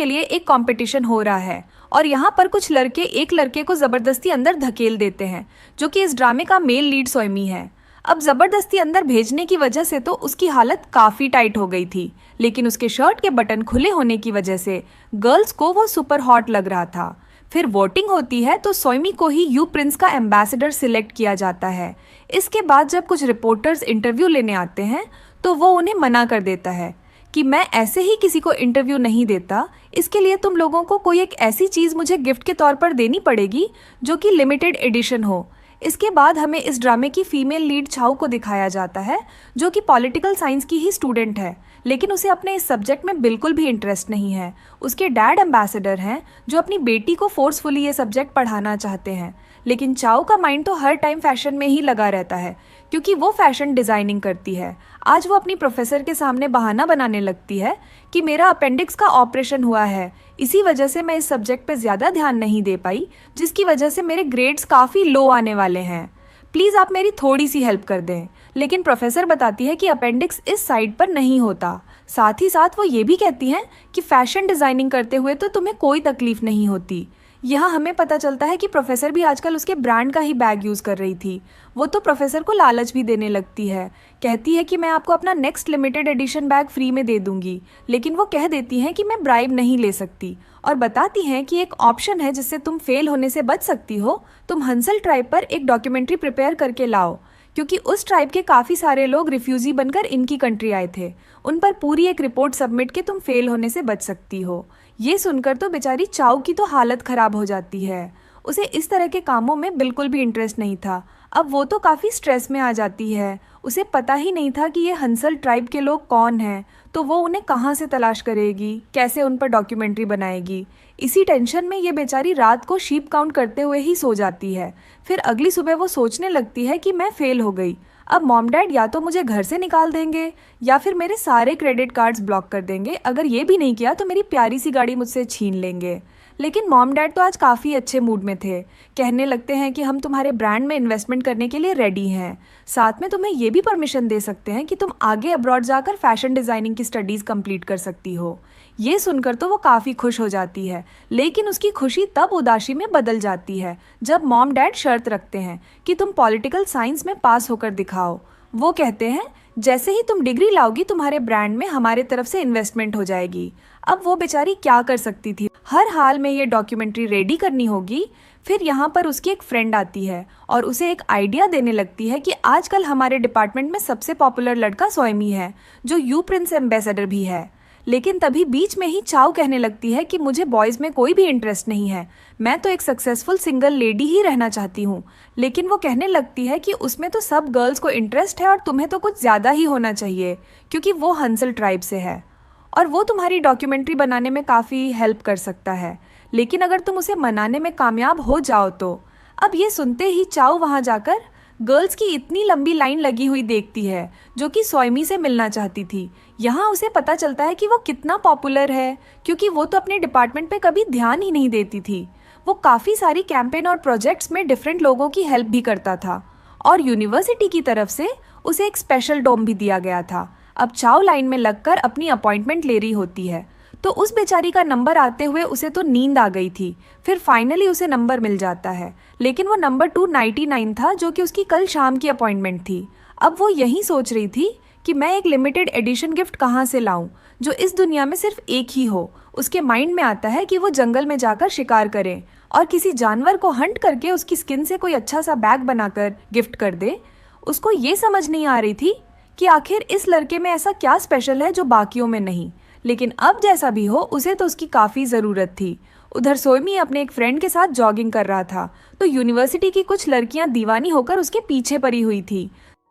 के लिए एक कंपटीशन हो रहा है और यहाँ पर कुछ लड़के एक लड़के को ज़बरदस्ती अंदर धकेल देते हैं, जो कि इस ड्रामे का मेल लीड सोइमी है। अब ज़बरदस्ती अंदर भेजने की वजह से तो उसकी हालत काफ़ी टाइट हो गई थी, लेकिन उसके शर्ट के बटन खुले होने की वजह से गर्ल्स को वो सुपर हॉट लग रहा था। फिर वोटिंग होती है तो सोइमी को ही यू प्रिंस का एम्बेसडर सिलेक्ट किया जाता है। इसके बाद जब कुछ रिपोर्टर्स इंटरव्यू लेने आते हैं तो वो उन्हें मना कर देता है कि मैं ऐसे ही किसी को इंटरव्यू नहीं देता, इसके लिए तुम लोगों को कोई एक ऐसी चीज़ मुझे गिफ्ट के तौर पर देनी पड़ेगी जो कि लिमिटेड एडिशन हो। इसके बाद हमें इस ड्रामे की फीमेल लीड चाओ को दिखाया जाता है, जो कि पॉलिटिकल साइंस की ही स्टूडेंट है, लेकिन उसे अपने इस सब्जेक्ट में बिल्कुल भी इंटरेस्ट नहीं है। उसके डैड एम्बेसडर हैं जो अपनी बेटी को फोर्सफुली ये सब्जेक्ट पढ़ाना चाहते हैं, लेकिन चाओ का माइंड तो हर टाइम फैशन में ही लगा रहता है, क्योंकि वो फैशन डिज़ाइनिंग करती है। आज वो अपनी प्रोफेसर के सामने बहाना बनाने लगती है कि मेरा अपेंडिक्स का ऑपरेशन हुआ है, इसी वजह से मैं इस सब्जेक्ट पे ज़्यादा ध्यान नहीं दे पाई, जिसकी वजह से मेरे ग्रेड्स काफ़ी लो आने वाले हैं। प्लीज़ आप मेरी थोड़ी सी हेल्प कर दें। लेकिन प्रोफेसर बताती है कि अपेंडिक्स इस साइड पर नहीं होता। साथ ही साथ वो ये भी कहती हैं कि फैशन डिज़ाइनिंग करते हुए तो तुम्हें कोई तकलीफ नहीं होती। यहाँ हमें पता चलता है कि प्रोफेसर भी आजकल उसके ब्रांड का ही बैग यूज़ कर रही थी। वो तो प्रोफेसर को लालच भी देने लगती है, कहती है कि मैं आपको अपना next limited edition bag free में दे दूंगी, लेकिन वो कह देती हैं कि मैं ब्राइब नहीं ले सकती और बताती हैं कि एक ऑप्शन है जिससे तुम फेल होने से बच सकती हो। तुम हंसल ट्राइब पर एक डॉक्यूमेंट्री प्रिपेयर करके लाओ, क्योंकि उस ट्राइब के काफ़ी सारे लोग रिफ्यूजी बनकर इनकी कंट्री आए थे। उन पर पूरी एक रिपोर्ट सबमिट के तुम फेल होने से बच सकती हो। ये सुनकर तो बेचारी चाओ की तो हालत ख़राब हो जाती है। उसे इस तरह के कामों में बिल्कुल भी इंटरेस्ट नहीं था। अब वो तो काफ़ी स्ट्रेस में आ जाती है। उसे पता ही नहीं था कि ये हंसल ट्राइब के लोग कौन हैं, तो वो उन्हें कहाँ से तलाश करेगी, कैसे उन पर डॉक्यूमेंट्री बनाएगी। इसी टेंशन में ये बेचारी रात को शीप काउंट करते हुए ही सो जाती है। फिर अगली सुबह वो सोचने लगती है कि मैं फेल हो गई, अब मॉम डैड या तो मुझे घर से निकाल देंगे या फिर मेरे सारे क्रेडिट कार्ड्स ब्लॉक कर देंगे। अगर ये भी नहीं किया तो मेरी प्यारी सी गाड़ी मुझसे छीन लेंगे। लेकिन मॉम डैड तो आज काफ़ी अच्छे मूड में थे, कहने लगते हैं कि हम तुम्हारे ब्रांड में इन्वेस्टमेंट करने के लिए रेडी हैं, साथ में तुम्हें ये भी परमिशन दे सकते हैं कि तुम आगे अब्रॉड जाकर फैशन डिज़ाइनिंग की स्टडीज़ कंप्लीट कर सकती हो। ये सुनकर तो वो काफ़ी खुश हो जाती है, लेकिन उसकी खुशी तब उदासी में बदल जाती है जब मॉम डैड शर्त रखते हैं कि तुम पॉलिटिकल साइंस में पास होकर दिखाओ। वो कहते हैं जैसे ही तुम डिग्री लाओगी तुम्हारे ब्रांड में हमारे तरफ से इन्वेस्टमेंट हो जाएगी। अब वो बेचारी क्या कर सकती थी, हर हाल में ये डॉक्यूमेंट्री रेडी करनी होगी। फिर यहाँ पर उसकी एक फ्रेंड आती है और उसे एक आइडिया देने लगती है कि आजकल हमारे डिपार्टमेंट में सबसे पॉपुलर लड़का सोइमी है, जो यू प्रिंस एम्बेसडर भी है। लेकिन तभी बीच में ही चाओ कहने लगती है कि मुझे बॉयज़ में कोई भी इंटरेस्ट नहीं है, मैं तो एक सक्सेसफुल सिंगल लेडी ही रहना चाहती हूँ। लेकिन वो कहने लगती है कि उसमें तो सब गर्ल्स को इंटरेस्ट है और तुम्हें तो कुछ ज़्यादा ही होना चाहिए, क्योंकि वो हंसल ट्राइब से है और वो तुम्हारी डॉक्यूमेंट्री बनाने में काफ़ी हेल्प कर सकता है, लेकिन अगर तुम उसे मनाने में कामयाब हो जाओ तो। अब ये सुनते ही चाओ वहाँ जाकर गर्ल्स की इतनी लंबी लाइन लगी हुई देखती है जो कि सोइमी से मिलना चाहती थी। यहाँ उसे पता चलता है कि वो कितना पॉपुलर है, क्योंकि वो तो अपने डिपार्टमेंट पे कभी ध्यान ही नहीं देती थी। वो काफ़ी सारी कैंपेन और प्रोजेक्ट्स में डिफरेंट लोगों की हेल्प भी करता था और यूनिवर्सिटी की तरफ से उसे एक स्पेशल डोम भी दिया गया था। अब चाओ लाइन में लगकर अपनी अपॉइंटमेंट ले रही होती है तो उस बेचारी का नंबर आते हुए उसे तो नींद आ गई थी। फिर फाइनली उसे नंबर मिल जाता है, लेकिन वो नंबर 299 था, जो कि उसकी कल शाम की अपॉइंटमेंट थी। अब वो यही सोच रही थी कि मैं एक लिमिटेड एडिशन गिफ्ट कहाँ से लाऊं जो इस दुनिया में सिर्फ एक ही हो। उसके माइंड में आता है कि वो जंगल में जाकर शिकार करे और किसी जानवर को हंट करके उसकी स्किन से कोई अच्छा सा बैग बनाकर गिफ्ट कर दे। उसको ये समझ नहीं आ रही थी कि आखिर इस लड़के में ऐसा क्या स्पेशल है जो बाकियों में नहीं, लेकिन अब जैसा भी हो उसे तो उसकी काफ़ी ज़रूरत थी। उधर सोइमी अपने एक फ्रेंड के साथ जॉगिंग कर रहा था तो यूनिवर्सिटी की कुछ लड़कियां दीवानी होकर उसके पीछे पड़ी हुई थी।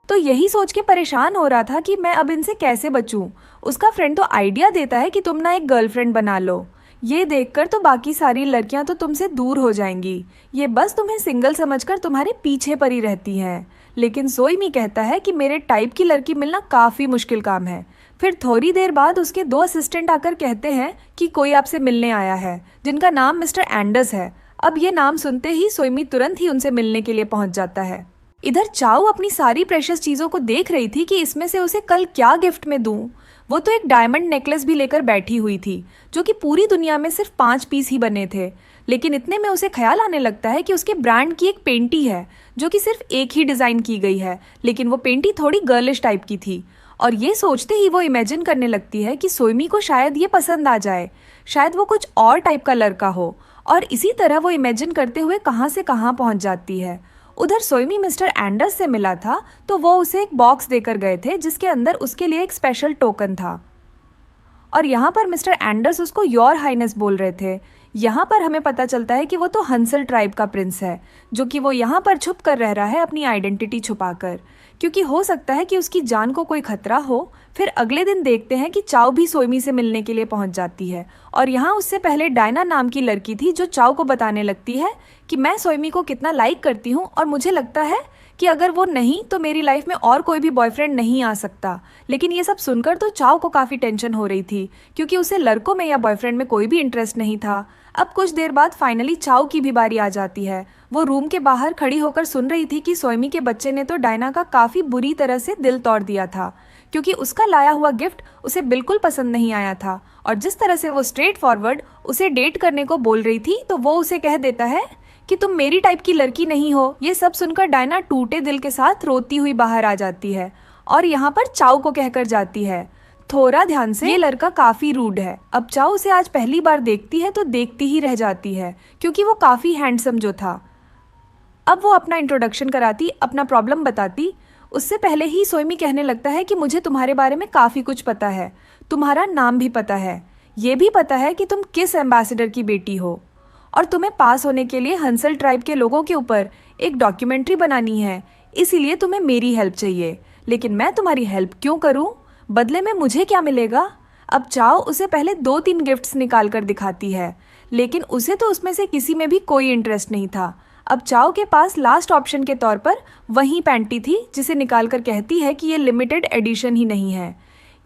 तो यही सोच के परेशान हो रहा था कि मैं अब इनसे कैसे बचूं। उसका फ्रेंड तो आइडिया देता है कि तुम ना एक गर्लफ्रेंड बना लो। ये देखकर तो बाकी सारी लड़कियां तो तुमसे दूर हो जाएंगी, ये बस तुम्हें सिंगल समझकर तुम्हारे पीछे पड़ी रहती हैं। लेकिन सोइमी कहता है कि मेरे टाइप की लड़की मिलना काफ़ी मुश्किल काम है। फिर थोड़ी देर बाद उसके 2 असिस्टेंट आकर कहते हैं कि कोई आपसे मिलने आया है, जिनका नाम मिस्टर एंडर्स है। अब ये नाम सुनते ही सोइमी तुरंत ही उनसे मिलने के लिए पहुंच जाता है। इधर चाओ अपनी सारी प्रेशियस चीज़ों को देख रही थी कि इसमें से उसे कल क्या गिफ्ट में दूं। वो तो एक डायमंड नेकलेस भी लेकर बैठी हुई थी, जो कि पूरी दुनिया में सिर्फ 5 पीस ही बने थे। लेकिन इतने में उसे ख्याल आने लगता है कि उसके ब्रांड की एक पेंटी है, जो कि सिर्फ एक ही डिज़ाइन की गई है, लेकिन वो पेंटी थोड़ी गर्लिश टाइप की थी। और ये सोचते ही वो इमेजिन करने लगती है कि सोइमी को शायद ये पसंद आ जाए, शायद वो कुछ और टाइप का लड़का हो। और इसी तरह वो इमेजिन करते हुए कहाँ से कहाँ पहुँच जाती है। उधर सोइमी मिस्टर एंडर्स से मिला था, तो वो उसे एक बॉक्स देकर गए थे जिसके अंदर उसके लिए एक स्पेशल टोकन था। और यहाँ पर मिस्टर एंडर्स उसको योर हाइनेस बोल रहे थे। यहाँ पर हमें पता चलता है कि वो तो हंसल ट्राइब का प्रिंस है, जो कि वो यहाँ पर छुप कर रह रहा है अपनी आइडेंटिटी छुपाकर, क्योंकि हो सकता है कि उसकी जान को कोई खतरा हो। फिर अगले दिन देखते हैं कि चाओ भी सोइमी से मिलने के लिए पहुँच जाती है। और यहाँ उससे पहले डायना नाम की लड़की थी, जो चाओ को बताने लगती है कि मैं सोइमी को कितना लाइक करती हूँ और मुझे लगता है कि अगर वो नहीं तो मेरी लाइफ में और कोई भी बॉयफ्रेंड नहीं आ सकता। लेकिन ये सब सुनकर तो चाओ को काफ़ी टेंशन हो रही थी, क्योंकि उसे लड़कों में या बॉयफ्रेंड में कोई भी इंटरेस्ट नहीं था। अब कुछ देर बाद फाइनली चाओ की भी बारी आ जाती है। वो रूम के बाहर खड़ी होकर सुन रही थी कि सोइमी के बच्चे ने तो डायना का काफ़ी बुरी तरह से दिल तोड़ दिया था, क्योंकि उसका लाया हुआ गिफ्ट उसे बिल्कुल पसंद नहीं आया था। और जिस तरह से वो स्ट्रेट फॉरवर्ड उसे डेट करने को बोल रही थी, तो वो उसे कह देता है कि तुम मेरी टाइप की लड़की नहीं हो। ये सब सुनकर डायना टूटे दिल के साथ रोती हुई बाहर आ जाती है और यहाँ पर चाओ को कहकर जाती है, थोड़ा ध्यान से, ये लड़का काफ़ी रूड है। अब चाओ उसे आज पहली बार देखती है तो देखती ही रह जाती है, क्योंकि वो काफ़ी हैंडसम जो था। अब वो अपना इंट्रोडक्शन कराती, अपना प्रॉब्लम बताती। उससे पहले ही सोइमी कहने लगता है कि मुझे तुम्हारे बारे में काफ़ी कुछ पता है, तुम्हारा नाम भी पता है, ये भी पता है कि तुम किस एम्बेसडर की बेटी हो, और तुम्हें पास होने के लिए हंसल ट्राइब के लोगों के ऊपर एक डॉक्यूमेंट्री बनानी है, इसीलिए तुम्हें मेरी हेल्प चाहिए। लेकिन मैं तुम्हारी हेल्प क्यों करूं? बदले में मुझे क्या मिलेगा? अब चाओ उसे पहले 2-3 गिफ्ट्स निकाल कर दिखाती है, लेकिन उसे तो उसमें से किसी में भी कोई इंटरेस्ट नहीं था। अब चाओ के पास लास्ट ऑप्शन के तौर पर वही पैंटी थी, जिसे निकाल कर कहती है कि ये लिमिटेड एडिशन ही नहीं है,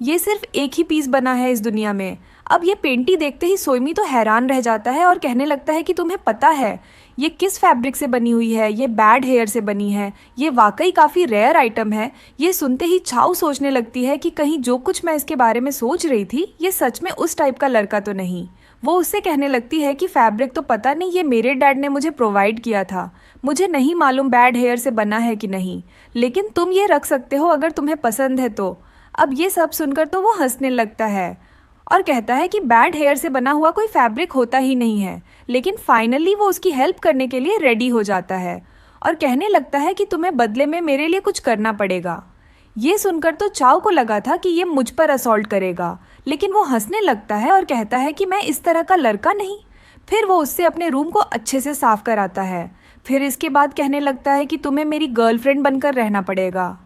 ये सिर्फ एक ही पीस बना है इस दुनिया में। अब ये पेंटी देखते ही सोइमी तो हैरान रह जाता है और कहने लगता है कि तुम्हें पता है ये किस फैब्रिक से बनी हुई है? ये बैड हेयर से बनी है, ये वाकई काफ़ी रेयर आइटम है। ये सुनते ही चाओ सोचने लगती है कि कहीं जो कुछ मैं इसके बारे में सोच रही थी ये सच में उस टाइप का लड़का तो नहीं। वो उससे कहने लगती है कि फैब्रिक तो पता नहीं, ये मेरे डैड ने मुझे प्रोवाइड किया था, मुझे नहीं मालूम बैड हेयर से बना है कि नहीं, लेकिन तुम ये रख सकते हो अगर तुम्हें पसंद है तो। अब ये सब सुनकर तो वो हंसने लगता है और कहता है कि बैड हेयर से बना हुआ कोई फैब्रिक होता ही नहीं है। लेकिन फाइनली वो उसकी हेल्प करने के लिए रेडी हो जाता है और कहने लगता है कि तुम्हें बदले में मेरे लिए कुछ करना पड़ेगा। ये सुनकर तो चाओ को लगा था कि ये मुझ पर असॉल्ट करेगा, लेकिन वो हंसने लगता है और कहता है कि मैं इस तरह का लड़का नहीं। फिर वो उससे अपने रूम को अच्छे से साफ कराता है। फिर इसके बाद कहने लगता है कि तुम्हें मेरी गर्लफ्रेंड बनकर रहना पड़ेगा।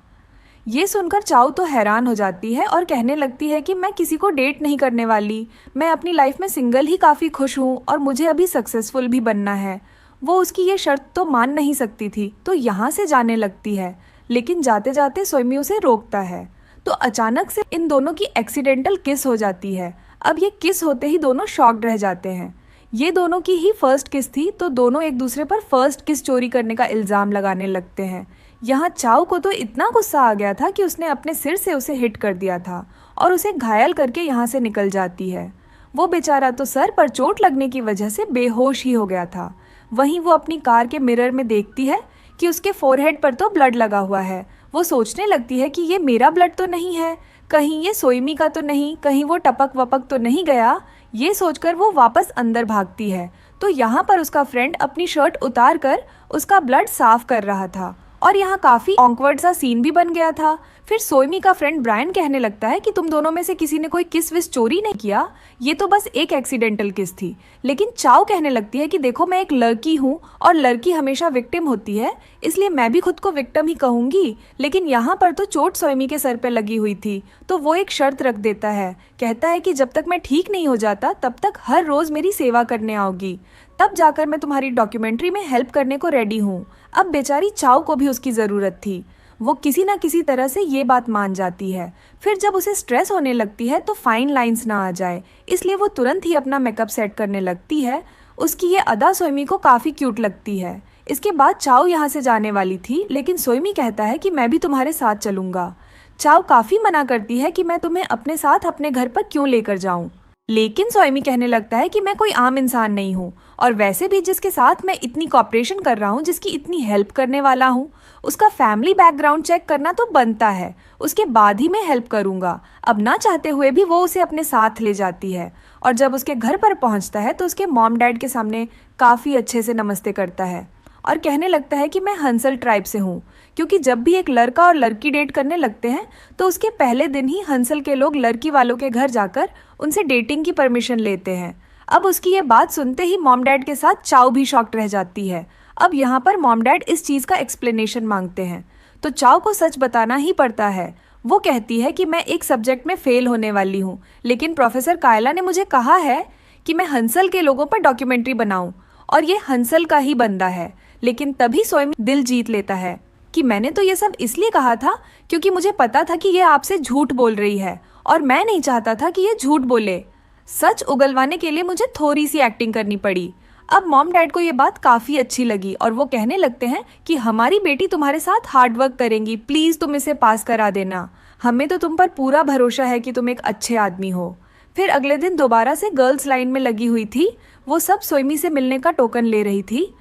ये सुनकर चाओ तो हैरान हो जाती है और कहने लगती है कि मैं किसी को डेट नहीं करने वाली, मैं अपनी लाइफ में सिंगल ही काफ़ी खुश हूँ और मुझे अभी सक्सेसफुल भी बनना है। वो उसकी ये शर्त तो मान नहीं सकती थी, तो यहाँ से जाने लगती है, लेकिन जाते जाते सोइमी उसे रोकता है। तो अचानक से इन दोनों की एक्सीडेंटल किस हो जाती है। अब ये किस होते ही दोनों शॉक्ड रह जाते हैं। ये दोनों की ही फर्स्ट किस थी, तो दोनों एक दूसरे पर फर्स्ट किस चोरी करने का इल्ज़ाम लगाने लगते हैं। यहाँ चाओ को तो इतना गुस्सा आ गया था कि उसने अपने सिर से उसे हिट कर दिया था और उसे घायल करके यहाँ से निकल जाती है। वो बेचारा तो सर पर चोट लगने की वजह से बेहोश ही हो गया था। वहीं वो अपनी कार के मिरर में देखती है कि उसके फोरहेड पर तो ब्लड लगा हुआ है। वो सोचने लगती है कि ये मेरा ब्लड तो नहीं है, कहीं ये सोइमी का तो नहीं, कहीं वो टपक वपक तो नहीं गया। ये सोचकर वो वापस अंदर भागती है, तो यहाँ पर उसका फ्रेंड अपनी शर्ट उतार कर उसका ब्लड साफ कर रहा था और यहाँ काफ़ी ऑकवर्ड सा सीन भी बन गया था। फिर सोइमी का फ्रेंड ब्रायन कहने लगता है कि तुम दोनों में से किसी ने कोई किस विस चोरी नहीं किया, ये तो बस एक एक्सीडेंटल किस थी। लेकिन चाओ कहने लगती है कि देखो मैं एक लड़की हूँ और लड़की हमेशा विक्टिम होती है, इसलिए मैं भी खुद को विक्टिम ही कहूँगी। लेकिन यहाँ पर तो चोट सोइमी के सर पे लगी हुई थी, तो वो एक शर्त रख देता है, कहता है कि जब तक मैं ठीक नहीं हो जाता तब तक हर रोज़ मेरी सेवा करने आओगी, तब जाकर मैं तुम्हारी डॉक्यूमेंट्री में हेल्प करने को रेडी हूँ। अब बेचारी चाओ को भी उसकी ज़रूरत थी, वो किसी ना किसी तरह से ये बात मान जाती है। फिर जब उसे स्ट्रेस होने लगती है तो फाइन लाइंस ना आ जाए, इसलिए वो तुरंत ही अपना मेकअप सेट करने लगती है। उसकी ये अदा सोइमी को काफ़ी क्यूट लगती है। इसके बाद चाओ यहाँ से जाने वाली थी, लेकिन सोइमी कहता है कि मैं भी तुम्हारे साथ चलूँगा। चाओ काफी मना करती है कि मैं तुम्हें अपने साथ अपने घर पर क्यों लेकर जाऊं। लेकिन सोएमी कहने लगता है कि मैं कोई आम इंसान नहीं हूँ, और वैसे भी जिसके साथ मैं इतनी कॉपरेशन कर रहा हूँ, जिसकी इतनी हेल्प करने वाला हूँ, उसका फैमिली बैकग्राउंड चेक करना तो बनता है, उसके बाद ही मैं हेल्प करूँगा। अब ना चाहते हुए भी वो उसे अपने साथ ले जाती है, और जब उसके घर पर पहुँचता है तो उसके मॉम डैड के सामने काफ़ी अच्छे से नमस्ते करता है और कहने लगता है कि मैं हंसल ट्राइब से हूँ, क्योंकि जब भी एक लड़का और लड़की डेट करने लगते हैं तो उसके पहले दिन ही हंसल के लोग लड़की वालों के घर जाकर उनसे डेटिंग की परमिशन लेते हैं। अब उसकी ये बात सुनते ही मॉम डैड के साथ चाओ भी शॉक्ड रह जाती है। अब यहाँ पर मॉम डैड इस चीज़ का एक्सप्लेनेशन मांगते हैं, तो चाओ को सच बताना ही पड़ता है। वो कहती है कि मैं एक सब्जेक्ट में फेल होने वाली हूँ, लेकिन प्रोफेसर कायला ने मुझे कहा है कि मैं हंसल के लोगों पर डॉक्यूमेंट्री बनाऊं, और ये हंसल का ही बंदा है। लेकिन तभी सोएमी दिल जीत लेता है कि मैंने तो ये सब इसलिए कहा था क्योंकि मुझे पता था कि ये आपसे झूठ बोल रही है, और मैं नहीं चाहता था कि ये झूठ बोले। सच उगलवाने के लिए मुझे थोड़ी सी एक्टिंग करनी पड़ी। अब मॉम डैड को ये बात काफ़ी अच्छी लगी और वो कहने लगते हैं कि हमारी बेटी तुम्हारे साथ हार्ड वर्क करेंगी, प्लीज़ तुम इसे पास करा देना, हमें तो तुम पर पूरा भरोसा है कि तुम एक अच्छे आदमी हो। फिर अगले दिन दोबारा से गर्ल्स लाइन में लगी हुई थी, वो सब सोएमी से मिलने का टोकन ले रही थी,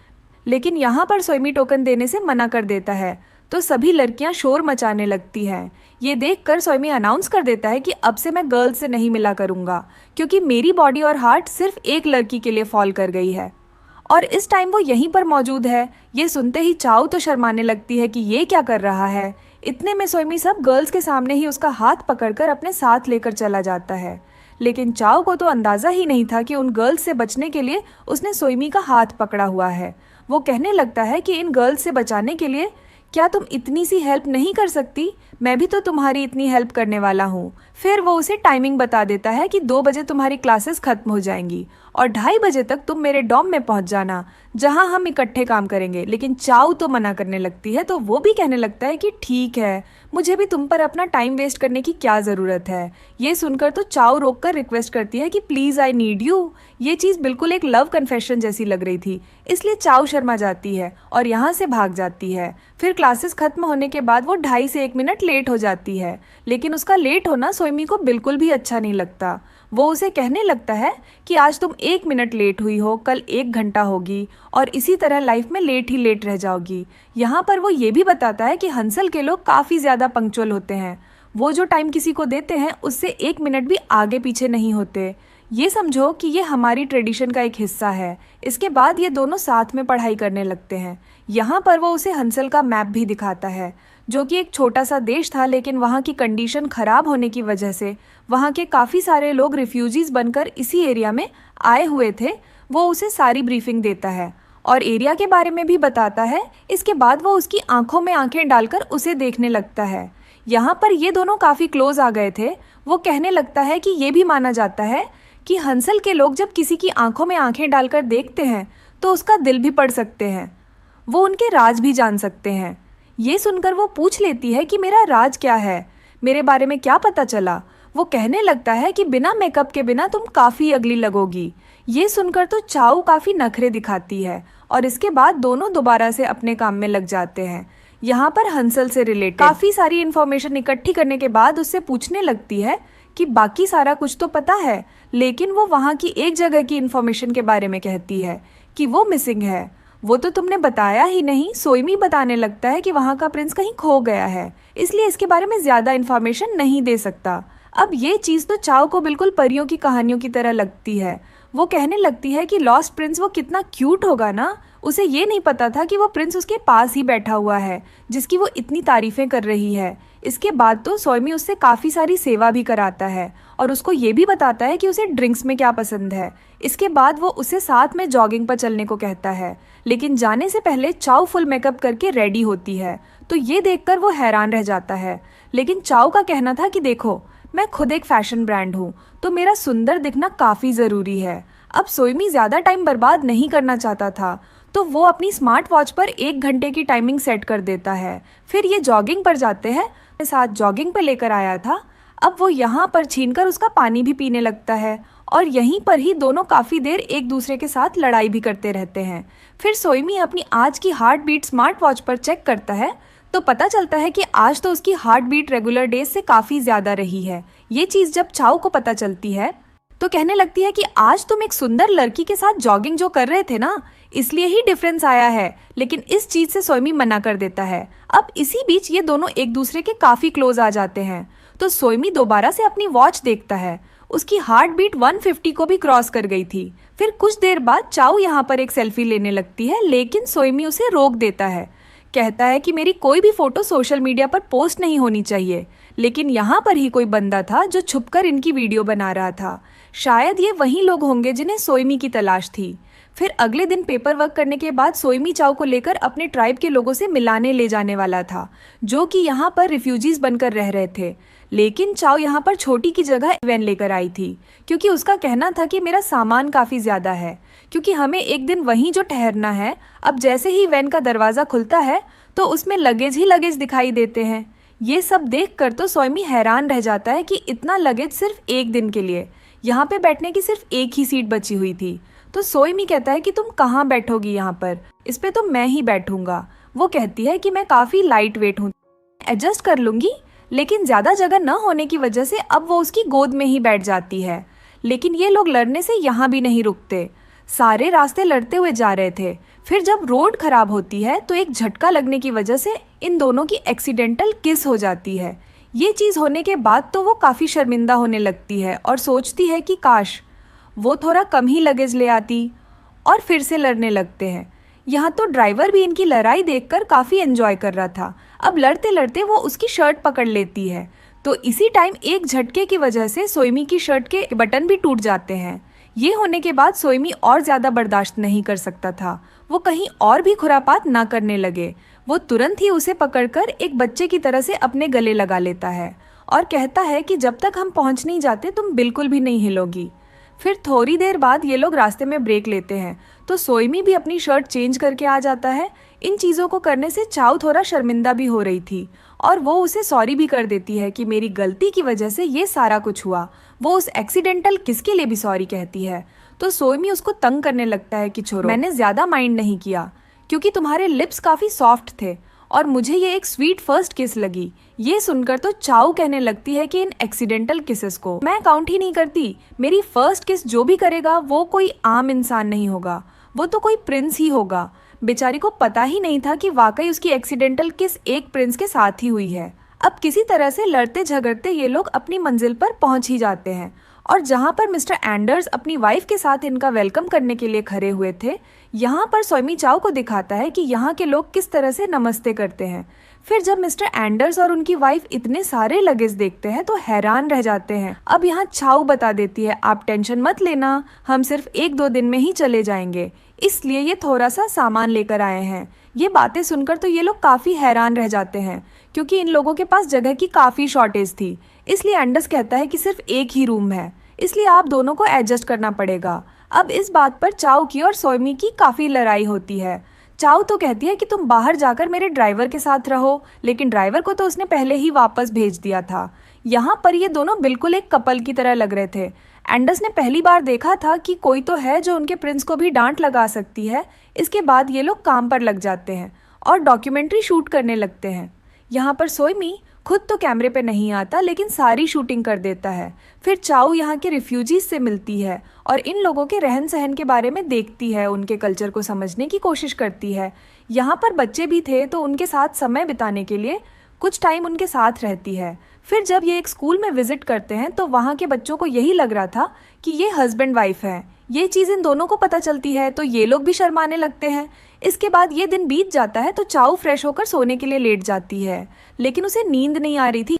लेकिन यहाँ पर सोएमी टोकन देने से मना कर देता है, तो सभी लड़कियाँ शोर मचाने लगती हैं। ये देखकर सोएमी अनाउंस कर देता है कि अब से मैं गर्ल्स से नहीं मिला करूँगा, क्योंकि मेरी बॉडी और हार्ट सिर्फ एक लड़की के लिए फॉल कर गई है, और इस टाइम वो यहीं पर मौजूद है। ये सुनते ही चाओ तो शर्माने लगती है कि ये क्या कर रहा है। इतने में सोएमी सब गर्ल्स के सामने ही उसका हाथ पकड़कर अपने साथ लेकर चला जाता है, लेकिन चाओ को तो अंदाज़ा ही नहीं था कि उन गर्ल्स से बचने के लिए उसने सोएमी का हाथ पकड़ा हुआ है। वो कहने लगता है कि इन गर्ल्स से बचाने के लिए क्या तुम इतनी सी हेल्प नहीं कर सकती, मैं भी तो तुम्हारी इतनी हेल्प करने वाला हूँ। फिर वो उसे टाइमिंग बता देता है कि 2 बजे तुम्हारी क्लासेस खत्म हो जाएंगी और 2:30 बजे तक तुम मेरे डॉम में पहुँच जाना, जहाँ हम इकट्ठे काम करेंगे। लेकिन चाओ तो मना करने लगती है, तो वो भी कहने लगता है कि ठीक है, मुझे भी तुम पर अपना टाइम वेस्ट करने की क्या ज़रूरत है। ये सुनकर तो चाओ रोक कर रिक्वेस्ट करती है कि प्लीज़ आई नीड यू। ये चीज़ बिल्कुल एक लव कन्फेशन जैसी लग रही थी, इसलिए चाओ शर्मा जाती है और यहाँ से भाग जाती है। फिर क्लासेस खत्म होने के बाद वो 2:30 से 1 मिनट लेट हो जाती है, लेकिन उसका लेट होना सोएमी को बिल्कुल भी अच्छा नहीं लगता। वो उसे कहने लगता है कि आज तुम 1 मिनट लेट हुई हो, कल 1 घंटा होगी, और इसी तरह लाइफ में लेट ही लेट रह जाओगी। यहाँ पर वो ये भी बताता है कि हंसल के लोग काफ़ी ज़्यादा पंक्चुअल होते हैं, वो जो टाइम किसी को देते हैं उससे 1 मिनट भी आगे पीछे नहीं होते। ये समझो कि ये हमारी ट्रेडिशन का एक हिस्सा है। इसके बाद ये दोनों साथ में पढ़ाई करने लगते हैं। यहाँ पर वो उसे हंसल का मैप भी दिखाता है, जो कि एक छोटा सा देश था, लेकिन वहाँ की कंडीशन ख़राब होने की वजह से वहाँ के काफ़ी सारे लोग रिफ्यूजीज़ बनकर इसी एरिया में आए हुए थे। वो उसे सारी ब्रीफिंग देता है और एरिया के बारे में भी बताता है। इसके बाद वो उसकी आंखों में आंखें डालकर उसे देखने लगता है। यहाँ पर ये दोनों काफ़ी क्लोज आ गए थे। वो कहने लगता है कि ये भी माना जाता है कि हंसल के लोग जब किसी की आंखों में आंखें डालकर देखते हैं तो उसका दिल भी पढ़ सकते हैं, वो उनके राज भी जान सकते हैं। ये सुनकर वो पूछ लेती है कि मेरा राज क्या है, मेरे बारे में क्या पता चला। वो कहने लगता है कि बिना मेकअप के बिना तुम काफ़ी अगली लगोगी। ये सुनकर तो चाओ काफ़ी नखरे दिखाती है और इसके बाद दोनों दोबारा से अपने काम में लग जाते हैं। यहाँ पर हंसल से रिलेटेड काफ़ी सारी इन्फॉर्मेशन इकट्ठी करने के बाद उससे पूछने लगती है कि बाकी सारा कुछ तो पता है, लेकिन वो वहाँ की एक जगह की इन्फॉर्मेशन के बारे में कहती है कि वो मिसिंग है। वो तो तुमने बताया ही नहीं। सोएमी बताने लगता है कि वहाँ का प्रिंस कहीं खो गया है, इसलिए इसके बारे में ज़्यादा इन्फॉर्मेशन नहीं दे सकता। अब ये चीज़ तो चाओ को बिल्कुल परियों की कहानियों की तरह लगती है। वो कहने लगती है कि लॉस्ट प्रिंस वो कितना क्यूट होगा ना। उसे ये नहीं पता था कि वो प्रिंस उसके पास ही बैठा हुआ है, जिसकी वो इतनी तारीफ़ें कर रही है। इसके बाद तो सोएमी उससे काफ़ी सारी सेवा भी कराता है और उसको ये भी बताता है कि उसे ड्रिंक्स में क्या पसंद है। इसके बाद वो उसे साथ में जॉगिंग पर चलने को कहता है, लेकिन जाने से पहले चाओ फुल मेकअप करके रेडी होती है, तो ये देखकर वो हैरान रह जाता है। लेकिन चाओ का कहना था कि देखो, मैं खुद एक फैशन ब्रांड हूँ, तो मेरा सुंदर दिखना काफ़ी ज़रूरी है। अब सोएमी ज़्यादा टाइम बर्बाद नहीं करना चाहता था, तो वो अपनी स्मार्ट वॉच पर 1 घंटे की टाइमिंग सेट कर देता है। फिर ये जॉगिंग पर जाते हैं, साथ जॉगिंग पर लेकर आया था। अब वो यहाँ पर छीनकर उसका पानी भी पीने लगता है और यहीं पर ही दोनों काफ़ी देर एक दूसरे के साथ लड़ाई भी करते रहते हैं। फिर सोएमी अपनी आज की हार्ट बीट स्मार्ट वॉच पर चेक करता है तो पता चलता है कि आज तो उसकी हार्ट बीट रेगुलर डेज से काफी ज्यादा रही है। ये चीज जब चाओ को पता चलती है तो कहने लगती है कि आज तुम एक सुंदर लड़की के साथ जॉगिंग जो कर रहे थे ना, इसलिए ही डिफरेंस आया है। लेकिन इस चीज से सोइमी मना कर देता है। अब इसी बीच ये दोनों एक दूसरे के काफी क्लोज आ जाते हैं। तो सोइमी दोबारा से अपनी वॉच देखता है। उसकी हार्ट बीट 150 को भी क्रॉस कर गई थी। फिर कुछ देर बाद चाओ यहाँ पर एक सेल्फी लेने लगती है, लेकिन सोइमी उसे रोक देता है। कहता है कि मेरी कोई भी फोटो सोशल मीडिया पर पोस्ट नहीं होनी चाहिए। लेकिन यहाँ पर ही कोई बंदा था जो छुपकर इनकी वीडियो बना रहा था। शायद ये वही लोग होंगे जिन्हें सोइमी की तलाश थी। फिर अगले दिन पेपर वर्क करने के बाद सोइमी चाओ को लेकर अपने ट्राइब के लोगों से मिलाने ले जाने वाला था, जो कि यहाँ पर रिफ्यूजीज बनकर रह रहे थे। लेकिन चाओ यहाँ पर छोटी की जगह वैन लेकर आई थी, क्योंकि उसका कहना था कि मेरा सामान काफ़ी ज़्यादा है, क्योंकि हमें एक दिन वहीं जो ठहरना है। अब जैसे ही वैन का दरवाज़ा खुलता है तो उसमें लगेज ही लगेज दिखाई देते हैं। ये सब देखकर तो सोइमी हैरान रह जाता है कि इतना लगेज सिर्फ एक दिन के लिए। यहाँ पे बैठने की सिर्फ एक ही सीट बची हुई थी। तो सोइमी कहता है कि तुम कहाँ बैठोगी यहाँ पर, इस पे तो मैं ही बैठूंगा। वो कहती है कि मैं काफ़ी लाइट वेट हूँ, एडजस्ट कर लूँगी। लेकिन ज़्यादा जगह न होने की वजह से अब वो उसकी गोद में ही बैठ जाती है। लेकिन ये लोग लड़ने से यहाँ भी नहीं रुकते। सारे रास्ते लड़ते हुए जा रहे थे। फिर जब रोड खराब होती है तो एक झटका लगने की वजह से इन दोनों की एक्सीडेंटल किस हो जाती है। ये चीज़ होने के बाद तो वो काफ़ी शर्मिंदा होने लगती है और सोचती है कि काश वो थोड़ा कम ही लगेज ले आती। और फिर से लड़ने लगते हैं। यहाँ तो ड्राइवर भी इनकी लड़ाई देखकर काफ़ी एंजॉय कर रहा था। अब लड़ते लड़ते वो उसकी शर्ट पकड़ लेती है। तो इसी टाइम एक झटके की वजह से सोइमी की शर्ट के बटन भी टूट जाते हैं। ये होने के बाद सोइमी और ज़्यादा बर्दाश्त नहीं कर सकता था। वो कहीं और भी खुरापात ना करने लगे। वो तुरंत ही उसे पकड़कर एक बच्चे की तरह से अपने गले लगा लेता है और कहता है कि जब तक हम पहुंच नहीं जाते तुम बिल्कुल भी नहीं हिलोगी। फिर थोड़ी देर बाद ये लोग रास्ते में ब्रेक लेते हैं तो सोइमी भी अपनी शर्ट चेंज करके आ जाता है। इन चीज़ों को करने से चाओ थोड़ा शर्मिंदा भी हो रही थी और वो उसे सॉरी भी कर देती है कि मेरी गलती की वजह से ये सारा कुछ हुआ। वो उस एक्सीडेंटल किस के लिए भी सॉरी कहती है। तो सोइमी उसको तंग करने लगता है कि छोड़ो, मैंने ज़्यादा माइंड नहीं किया क्योंकि तुम्हारे लिप्स काफ़ी सॉफ्ट थे और मुझे ये एक स्वीट फर्स्ट किस लगी। ये सुनकर तो चाओ कहने लगती है कि इन एक्सीडेंटल किसेस को मैं काउंट ही नहीं करती। मेरी फर्स्ट किस जो भी करेगा वो कोई आम इंसान नहीं होगा, वो तो कोई प्रिंस ही होगा। बेचारी को पता ही नहीं था कि वाकई उसकी एक्सीडेंटल किस एक प्रिंस के साथ ही हुई है। अब किसी तरह से लड़ते झगड़ते ये लोग अपनी मंजिल पर पहुंच ही जाते हैं और जहां पर मिस्टर एंडर्स अपनी वाइफ के साथ इनका वेलकम करने के लिए खड़े हुए थे, यहाँ पर सोइमी चाओ को दिखाता है कि यहाँ के लोग किस तरह से नमस्ते करते हैं। फिर जब मिस्टर एंडर्स और उनकी वाइफ इतने सारे लगेज देखते हैं तो हैरान रह जाते हैं। अब यहाँ चाओ बता देती है आप टेंशन मत लेना, हम सिर्फ 1-2 दिन में ही चले जाएंगे, इसलिए ये थोड़ा सा सामान लेकर आए हैं। ये बातें सुनकर तो ये लोग काफ़ी हैरान रह जाते हैं क्योंकि इन लोगों के पास जगह की काफ़ी शॉर्टेज थी। इसलिए एंडर्स कहता है कि सिर्फ एक ही रूम है, इसलिए आप दोनों को एडजस्ट करना पड़ेगा। अब इस बात पर चाओ की और सोइमी की काफ़ी लड़ाई होती है। चाओ तो कहती है कि तुम बाहर जाकर मेरे ड्राइवर के साथ रहो, लेकिन ड्राइवर को तो उसने पहले ही वापस भेज दिया था। यहाँ पर ये दोनों बिल्कुल एक कपल की तरह लग रहे थे। एंडर्स ने पहली बार देखा था कि कोई तो है जो उनके प्रिंस को भी डांट लगा सकती है। इसके बाद ये लोग काम पर लग जाते हैं और डॉक्यूमेंट्री शूट करने लगते हैं। यहाँ पर सोइमी खुद तो कैमरे पे नहीं आता लेकिन सारी शूटिंग कर देता है। फिर चाओ यहाँ के रिफ्यूजीज से मिलती है और इन लोगों के रहन सहन के बारे में देखती है, उनके कल्चर को समझने की कोशिश करती है। यहाँ पर बच्चे भी थे तो उनके साथ समय बिताने के लिए कुछ टाइम उनके साथ रहती है। फिर जब ये एक स्कूल में विजिट करते हैं तो वहाँ के बच्चों को यही लग रहा था कि ये हस्बैंड वाइफ है। ये चीज़ इन दोनों को पता चलती है तो ये लोग भी शर्माने लगते हैं। इसके बाद ये दिन बीत जाता है तो चाओ फ्रेश होकर सोने के लिए लेट जाती है, लेकिन उसे नींद नहीं आ रही थी।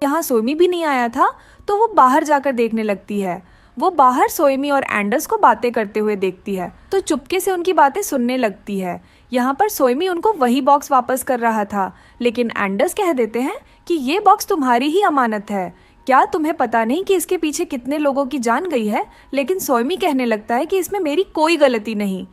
यहाँ सोइमी भी नहीं आया था तो वो बाहर जाकर देखने लगती है। वो बाहर सोइमी और एंडर्स को बातें करते हुए देखती है तो चुपके से उनकी बातें सुनने लगती है। यहाँ पर सोइमी उनको वही बॉक्स वापस कर रहा था, लेकिन एंडर्स कह देते हैं कि ये बॉक्स तुम्हारी ही अमानत है, क्या तुम्हें पता नहीं कि इसके पीछे कितने लोगों की जान गई है। लेकिन सोइमी कहने लगता है कि इसमें मेरी कोई गलती नहीं,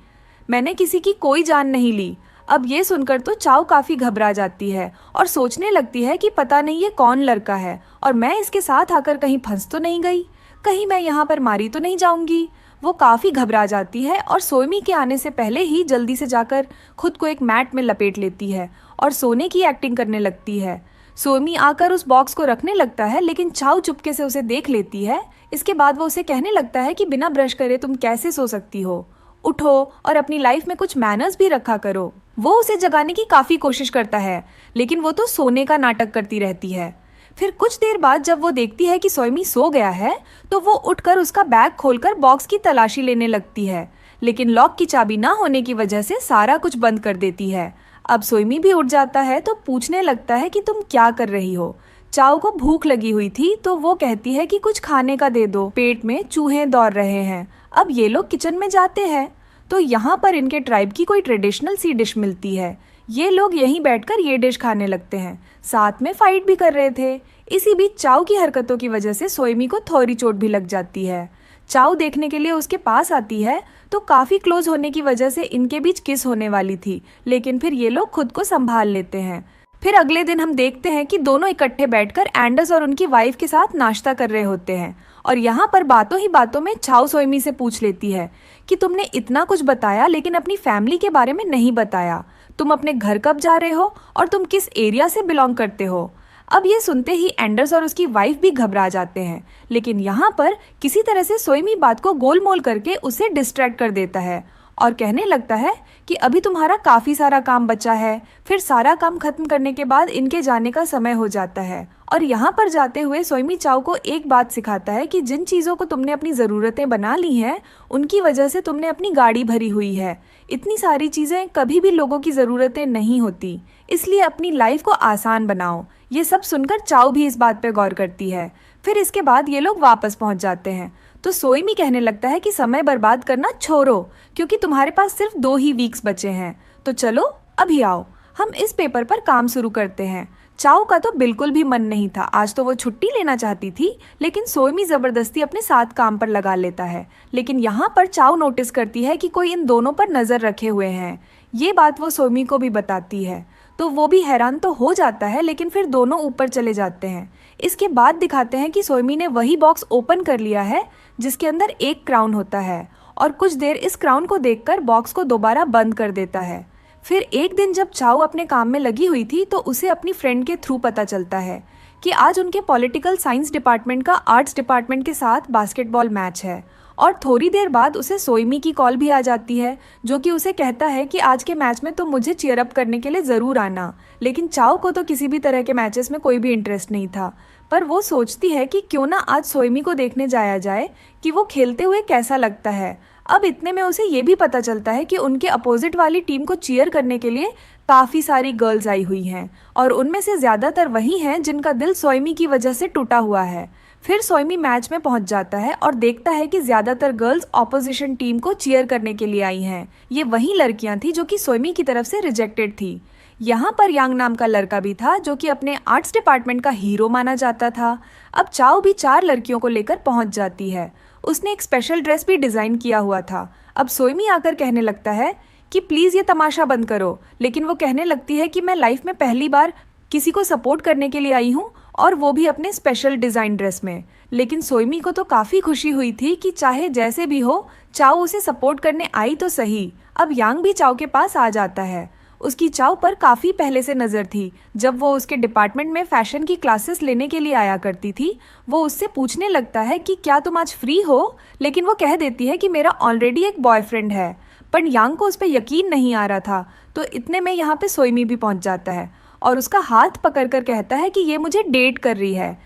मैंने किसी की कोई जान नहीं ली। अब ये सुनकर तो चाओ काफ़ी घबरा जाती है और सोचने लगती है कि पता नहीं ये कौन लड़का है और मैं इसके साथ आकर कहीं फंस तो नहीं गई, कहीं मैं यहाँ पर मारी तो नहीं जाऊँगी। वो काफ़ी घबरा जाती है और सोइमी के आने से पहले ही जल्दी से जाकर खुद को एक मैट में लपेट लेती है और सोने की एक्टिंग करने लगती है। सोमी आकर उस बॉक्स को रखने लगता है, लेकिन चाओ चुपके से उसे देख लेती है। इसके बाद वो उसे कहने लगता है कि बिना ब्रश करे तुम कैसे सो सकती हो, उठो और अपनी लाइफ में कुछ मैनर्स भी रखा करो। वो उसे जगाने की काफी कोशिश करता है, लेकिन वो तो सोने का नाटक करती रहती है। फिर कुछ देर बाद जब वो देखती है कि सोमी सो गया है, तो वो उठकर उसका बैग खोलकर बॉक्स की तलाशी लेने लगती है, लेकिन लॉक की चाबी ना होने की वजह से सारा कुछ बंद कर देती है। अब सोमी भी उठ जाता है तो पूछने लगता है कि तुम क्या कर रही हो। चाओ को भूख लगी हुई थी तो वो कहती है कि कुछ खाने का दे दो, पेट में चूहे दौड़ रहे हैं। अब ये लोग किचन में जाते हैं तो यहाँ पर इनके ट्राइब की कोई ट्रेडिशनल सी डिश मिलती है। ये लोग यहीं बैठकर ये डिश खाने लगते हैं, साथ में फाइट भी कर रहे थे। इसी बीच चाओ की हरकतों की वजह से सोएमी को थोड़ी चोट भी लग जाती है। चाओ देखने के लिए उसके पास आती है तो काफी क्लोज होने की वजह से इनके बीच किस होने वाली थी, लेकिन फिर ये लोग खुद को संभाल लेते हैं। फिर अगले दिन हम देखते हैं कि दोनों इकट्ठे बैठकर एंडर्स और उनकी वाइफ के साथ नाश्ता कर रहे होते हैं, और यहाँ पर बातों ही बातों में चाओ सोएमी से पूछ लेती है कि तुमने इतना कुछ बताया लेकिन अपनी फैमिली के बारे में नहीं बताया। तुम अपने घर कब जा रहे हो और तुम किस एरिया से बिलोंग करते हो। अब ये सुनते ही एंडर्स और उसकी वाइफ भी घबरा जाते हैं, लेकिन यहाँ पर किसी तरह से सोएमी बात को गोलमोल करके उसे डिस्ट्रैक्ट कर देता है और कहने लगता है कि अभी तुम्हारा काफ़ी सारा काम बचा है। फिर सारा काम खत्म करने के बाद इनके जाने का समय हो जाता है, और यहाँ पर जाते हुए सोएमी चाओ को एक बात सिखाता है कि जिन चीज़ों को तुमने अपनी ज़रूरतें बना ली हैं उनकी वजह से तुमने अपनी गाड़ी भरी हुई है। इतनी सारी चीज़ें कभी भी लोगों की ज़रूरतें नहीं होती, इसलिए अपनी लाइफ को आसान बनाओ। ये सब सुनकर चाओ भी इस बात पर गौर करती है। फिर इसके बाद ये लोग वापस पहुँच जाते हैं तो सोएमी कहने लगता है कि समय बर्बाद करना छोड़ो, क्योंकि तुम्हारे पास सिर्फ 2 ही वीक्स बचे हैं। तो चलो अभी आओ, हम इस पेपर पर काम शुरू करते हैं। चाओ का तो बिल्कुल भी मन नहीं था, आज तो वो छुट्टी लेना चाहती थी, लेकिन सोएमी ज़बरदस्ती अपने साथ काम पर लगा लेता है। लेकिन यहाँ पर चाओ नोटिस करती है कि कोई इन दोनों पर नज़र रखे हुए हैं। ये बात वो सोएमी को भी बताती है तो वो भी हैरान तो हो जाता है, लेकिन फिर दोनों ऊपर चले जाते हैं। इसके बाद दिखाते हैं कि सोएमी ने वही बॉक्स ओपन कर लिया है जिसके अंदर एक क्राउन होता है, और कुछ देर इस क्राउन को देखकर बॉक्स को दोबारा बंद कर देता है। फिर एक दिन जब चाओ अपने काम में लगी हुई थी तो उसे अपनी फ्रेंड के थ्रू पता चलता है कि आज उनके पॉलिटिकल साइंस डिपार्टमेंट का आर्ट्स डिपार्टमेंट के साथ बास्केटबॉल मैच है। और थोड़ी देर बाद उसे सोएमी की कॉल भी आ जाती है, जो कि उसे कहता है कि आज के मैच में तुम मुझे चीयर अप करने के लिए ज़रूर आना। लेकिन चाओ को तो किसी भी तरह के मैचेस में कोई भी इंटरेस्ट नहीं था, पर वो सोचती है कि क्यों ना आज सोएमी को देखने जाया जाए कि वो खेलते हुए कैसा लगता है। अब इतने में उसे ये भी पता चलता है कि उनके अपोजिट वाली टीम को चीयर करने के लिए काफ़ी सारी गर्ल्स आई हुई हैं, और उनमें से ज़्यादातर वही हैं जिनका दिल सोएमी की वजह से टूटा हुआ है। फिर सोएमी मैच में पहुंच जाता है और देखता है कि ज़्यादातर गर्ल्स ऑपोजिशन टीम को चीयर करने के लिए आई हैं। ये वही लड़कियां थी जो कि सोएमी की तरफ से रिजेक्टेड थी। यहाँ पर यांग नाम का लड़का भी था जो कि अपने आर्ट्स डिपार्टमेंट का हीरो माना जाता था। अब चाओ भी 4 लड़कियों को लेकर पहुंच जाती है। उसने एक स्पेशल ड्रेस भी डिज़ाइन किया हुआ था। अब सोएमी आकर कहने लगता है कि प्लीज़ ये तमाशा बंद करो, लेकिन वो कहने लगती है कि मैं लाइफ में पहली बार किसी को सपोर्ट करने के लिए आई हूँ, और वो भी अपने स्पेशल डिज़ाइन ड्रेस में। लेकिन सोएमी को तो काफ़ी खुशी हुई थी कि चाहे जैसे भी हो चाओ उसे सपोर्ट करने आई तो सही। अब यांग भी चाओ के पास आ जाता है। उसकी चाओ पर काफ़ी पहले से नज़र थी। जब वो उसके डिपार्टमेंट में फ़ैशन की क्लासेस लेने के लिए आया करती थी, वो उससे पूछने लगता है कि क्या तुम आज फ्री हो, लेकिन वो कह देती है कि मेरा ऑलरेडी एक बॉयफ्रेंड है। पर यांग को उस पर यकीन नहीं आ रहा था, तो इतने में यहाँ पे सोएमी भी पहुँच जाता है और उसका हाथ पकड़कर कहता है कि ये मुझे डेट कर रही है।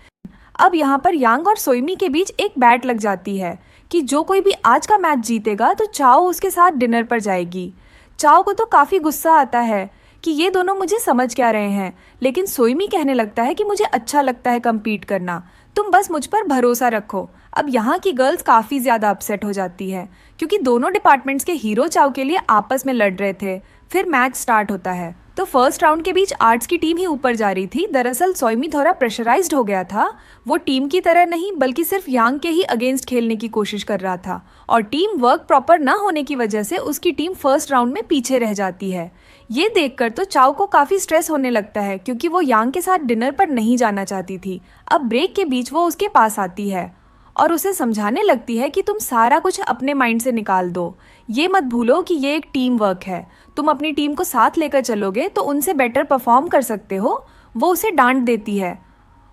अब यहाँ पर यांग और सोएमी के बीच एक बैट लग जाती है कि जो कोई भी आज का मैच जीतेगा तो चाओ उसके साथ डिनर पर जाएगी। चाओ को तो काफ़ी गुस्सा आता है कि ये दोनों मुझे समझ क्या रहे हैं, लेकिन सोएमी कहने लगता है कि मुझे अच्छा लगता है कम्पीट करना, तुम बस मुझ पर भरोसा रखो। अब यहाँ की गर्ल्स काफ़ी ज़्यादा अपसेट हो जाती है क्योंकि दोनों डिपार्टमेंट्स के हीरो चाओ के लिए आपस में लड़ रहे थे। फिर मैच स्टार्ट होता है तो फर्स्ट राउंड के बीच आर्ट्स की टीम ही ऊपर जा रही थी। दरअसल सोएमी थोड़ा प्रेशराइज्ड हो गया था। वो टीम की तरह नहीं बल्कि सिर्फ यांग के ही अगेंस्ट खेलने की कोशिश कर रहा था, और टीम वर्क प्रॉपर ना होने की वजह से उसकी टीम फर्स्ट राउंड में पीछे रह जाती है। ये देखकर तो चाओ को काफ़ी स्ट्रेस होने लगता है क्योंकि वो यांग के साथ डिनर पर नहीं जाना चाहती थी। अब ब्रेक के बीच वो उसके पास आती है और उसे समझाने लगती है कि तुम सारा कुछ अपने माइंड से निकाल दो, ये मत भूलो कि ये एक टीम वर्क है, तुम अपनी टीम को साथ लेकर चलोगे तो उनसे बेटर परफॉर्म कर सकते हो। वो उसे डांट देती है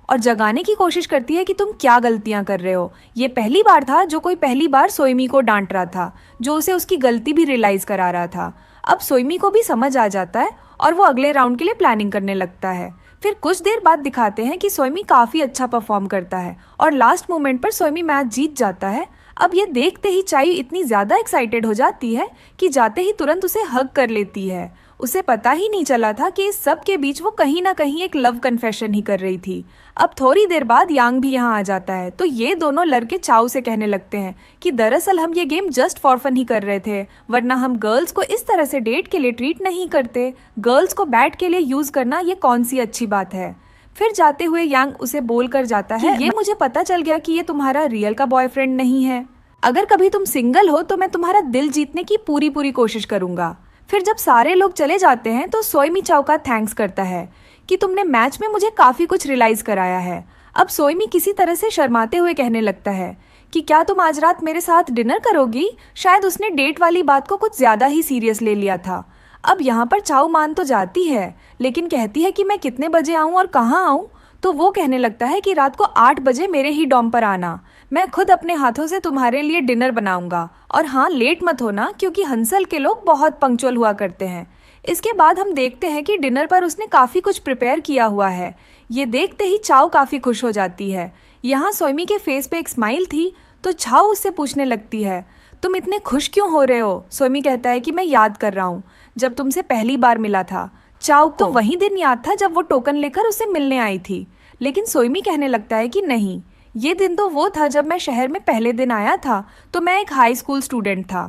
और जगाने की कोशिश करती है कि तुम क्या गलतियां कर रहे हो। ये पहली बार था जो कोई पहली बार सोइमी को डांट रहा था, जो उसे उसकी गलती भी रियलाइज करा रहा था। अब सोइमी को भी समझ आ जाता है और वो अगले राउंड के लिए प्लानिंग करने लगता है। फिर कुछ देर बाद दिखाते हैं कि सोइमी काफी अच्छा परफॉर्म करता है और लास्ट मोमेंट पर सोइमी मैच जीत जाता है। अब ये देखते ही चायू इतनी ज्यादा एक्साइटेड हो जाती है कि जाते ही तुरंत उसे हग कर लेती है। उसे पता ही नहीं चला था कि इस सब के बीच वो कहीं ना कहीं एक लव कन्फेशन ही कर रही थी। अब थोड़ी देर बाद यांग भी यहाँ आ जाता है तो ये दोनों लड़के चाऊ से कहने लगते हैं कि दरअसल हम ये गेम जस्ट फॉर फन ही कर रहे थे, वरना हम गर्ल्स को इस तरह से डेट के लिए ट्रीट नहीं करते। गर्ल्स को बैट के लिए यूज करना ये कौन सी अच्छी बात है। फिर जाते हुए यांग उसे बोल कर जाता है, ये मुझे पता चल गया कि ये तुम्हारा रियल का बॉयफ्रेंड नहीं है। अगर कभी तुम सिंगल हो तो मैं तुम्हारा दिल जीतने की पूरी कोशिश करूंगा। फिर जब सारे लोग चले जाते हैं तो सोइमी चाओ का थैंक्स करता है कि तुमने मैच में मुझे काफी कुछ रियलाइज कराया है। अब सोइमी किसी तरह से शर्माते हुए कहने लगता है कि क्या तुम आज रात मेरे साथ डिनर करोगी। शायद उसने डेट वाली बात को कुछ ज्यादा ही सीरियस ले लिया था। अब यहाँ पर चाओ मान तो जाती है लेकिन कहती है कि मैं कितने बजे आऊँ और कहाँ आऊँ। तो वो कहने लगता है कि रात को 8 बजे मेरे ही डॉम पर आना, मैं खुद अपने हाथों से तुम्हारे लिए डिनर बनाऊंगा। और हाँ, लेट मत होना क्योंकि हंसल के लोग बहुत पंक्चुअल हुआ करते हैं। इसके बाद हम देखते हैं कि डिनर पर उसने काफ़ी कुछ प्रिपेयर किया हुआ है। ये देखते ही चाओ काफ़ी खुश हो जाती है। यहाँ सोइमी के फेस पे एक स्माइल थी तो चाओ उससे पूछने लगती है, तुम इतने खुश क्यों हो रहे हो। सोइमी कहता है कि मैं याद कर रहा हूँ जब तुमसे पहली बार मिला था। चाओ को तो वही दिन याद था जब वो टोकन लेकर उसे मिलने आई थी, लेकिन सोइमी कहने लगता है कि नहीं, ये दिन तो वो था जब मैं शहर में पहले दिन आया था तो मैं एक हाई स्कूल स्टूडेंट था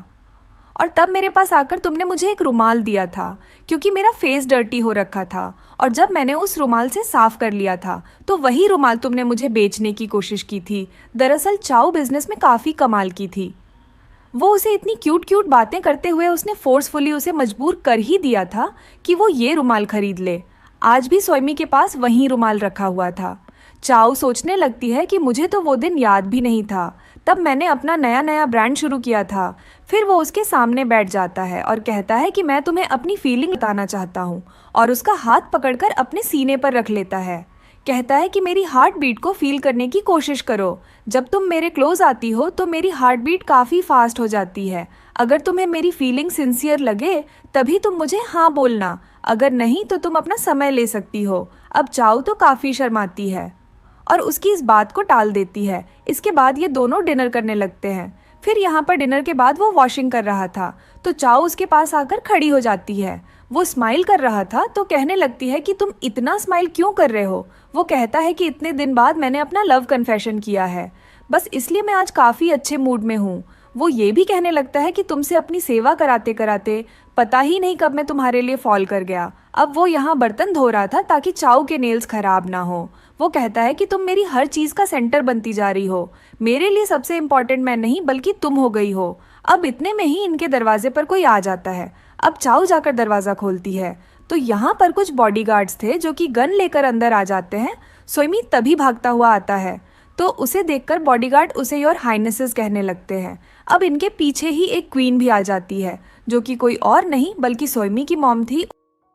और तब मेरे पास आकर तुमने मुझे एक रुमाल दिया था क्योंकि मेरा फेस डर्टी हो रखा था, और जब मैंने उस रुमाल से साफ कर लिया था तो वही रुमाल तुमने मुझे बेचने की कोशिश की थी। दरअसल चाओ बिजनेस में काफ़ी कमाल की थी। वो उसे इतनी क्यूट बातें करते हुए उसने फोर्सफुली उसे मजबूर कर ही दिया था कि वो ये रुमाल खरीद ले। आज भी सोइमी के पास वही रुमाल रखा हुआ था। चाओ सोचने लगती है कि मुझे तो वो दिन याद भी नहीं था, तब मैंने अपना नया ब्रांड शुरू किया था। फिर वो उसके सामने बैठ जाता है और कहता है कि मैं तुम्हें अपनी फीलिंग बताना चाहता हूँ, और उसका हाथ पकड़कर अपने सीने पर रख लेता है। कहता है कि मेरी हार्ट बीट को फील करने की कोशिश करो। जब तुम मेरे क्लोज आती हो तो मेरी हार्ट बीट काफ़ी फास्ट हो जाती है। अगर तुम्हें मेरी फीलिंग सिंसियर लगे तभी तुम मुझे हाँ बोलना, अगर नहीं तो तुम अपना समय ले सकती हो। अब चाओ तो काफ़ी शर्माती है और उसकी इस बात को टाल देती है। इसके बाद ये दोनों डिनर करने लगते हैं। फिर यहाँ पर डिनर के बाद वो वॉशिंग कर रहा था तो चाओ उसके पास आकर खड़ी हो जाती है। वो स्माइल कर रहा था तो कहने लगती है कि तुम इतना स्माइल क्यों कर रहे हो। वो कहता है कि इतने दिन बाद मैंने अपना लव कन्फेशन किया है, बस इसलिए मैं आज काफ़ी अच्छे मूड में हूँ। वो ये भी कहने लगता है कि तुमसे अपनी सेवा कराते कराते पता ही नहीं कब मैं तुम्हारे लिए फॉल कर गया। अब वो यहाँ बर्तन धो रहा था ताकि चाओ के नेल्स खराब ना हो। वो कहता है कि तुम मेरी हर चीज़ का सेंटर बनती जा रही हो, मेरे लिए सबसे इम्पोर्टेंट मैं नहीं बल्कि तुम हो गई हो। अब इतने में ही इनके दरवाजे पर कोई आ जाता है। अब चाओ जाकर दरवाज़ा खोलती है तो यहाँ पर कुछ बॉडीगार्ड्स थे जो कि गन लेकर अंदर आ जाते हैं। सोइमी तभी भागता हुआ आता है तो उसे देखकर बॉडीगार्ड उसे योर हाइनेसेस कहने लगते हैं। अब इनके पीछे ही एक क्वीन भी आ जाती है जो कि कोई और नहीं बल्कि सोइमी की मॉम थी।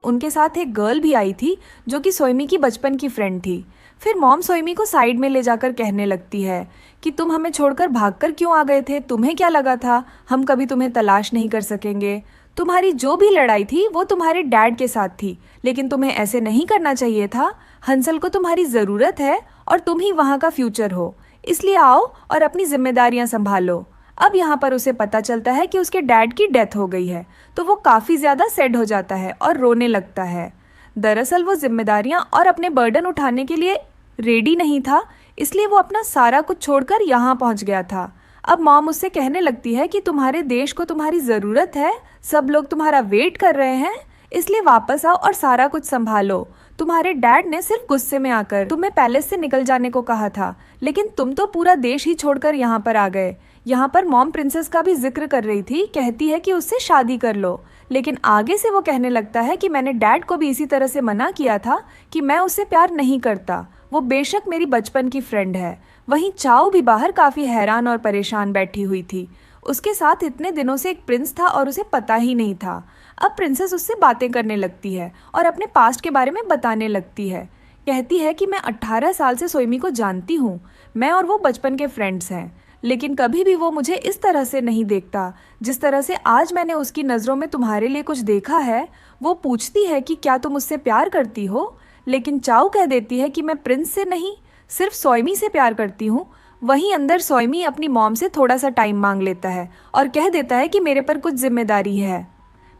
उनके साथ एक गर्ल भी आई थी जो कि सोइमी की बचपन की फ्रेंड थी। फिर मॉम सोइमी को साइड में ले जाकर कहने लगती है कि तुम हमें छोड़कर भागकर क्यों आ गए थे, तुम्हें क्या लगा था हम कभी तुम्हें तलाश नहीं कर सकेंगे। तुम्हारी जो भी लड़ाई थी वो तुम्हारे डैड के साथ थी, लेकिन तुम्हें ऐसे नहीं करना चाहिए था। हंसल को तुम्हारी ज़रूरत है और तुम ही वहाँ का फ्यूचर हो, इसलिए आओ और अपनी जिम्मेदारियाँ संभालो। अब यहाँ पर उसे पता चलता है कि उसके डैड की डेथ हो गई है तो वो काफ़ी ज़्यादा सैड हो जाता है और रोने लगता है। दरअसल वो जिम्मेदारियाँ और अपने बर्डन उठाने के लिए रेडी नहीं था, इसलिए वो अपना सारा कुछ छोड़कर यहाँ पहुँच गया था। अब मॉम उससे कहने लगती है कि तुम्हारे देश को तुम्हारी ज़रूरत है, सब लोग तुम्हारा वेट कर रहे हैं, इसलिए वापस आओ और सारा कुछ संभालो। तुम्हारे डैड ने सिर्फ गुस्से में आकर तुम्हें पैलेस से निकल जाने को कहा था, लेकिन तुम तो पूरा देश ही छोड़कर यहाँ पर आ गए। यहाँ पर मॉम प्रिंसेस का भी जिक्र कर रही थी, कहती है कि उससे शादी कर लो, लेकिन आगे से वो कहने लगता है कि मैंने डैड को भी इसी तरह से मना किया था कि मैं उससे प्यार नहीं करता। वो बेशक मेरी बचपन की फ्रेंड है। वहीं चाओ भी बाहर काफी हैरान और परेशान बैठी हुई थी। उसके साथ इतने दिनों से एक प्रिंस था और उसे पता ही नहीं था। अब प्रिंसेस उससे बातें करने लगती है और अपने पास्ट के बारे में बताने लगती है। कहती है कि मैं 18 साल से सोइमी को जानती हूँ। मैं और वो बचपन के फ्रेंड्स हैं, लेकिन कभी भी वो मुझे इस तरह से नहीं देखता जिस तरह से आज मैंने उसकी नज़रों में तुम्हारे लिए कुछ देखा है। वो पूछती है कि क्या तुम उससे प्यार करती हो, लेकिन चाओ कह देती है कि मैं प्रिंस से नहीं, सिर्फ सोइमी से प्यार करती हूँ। वहीं अंदर सोइमी अपनी मॉम से थोड़ा सा टाइम मांग लेता है और कह देता है कि मेरे पर कुछ जिम्मेदारी है।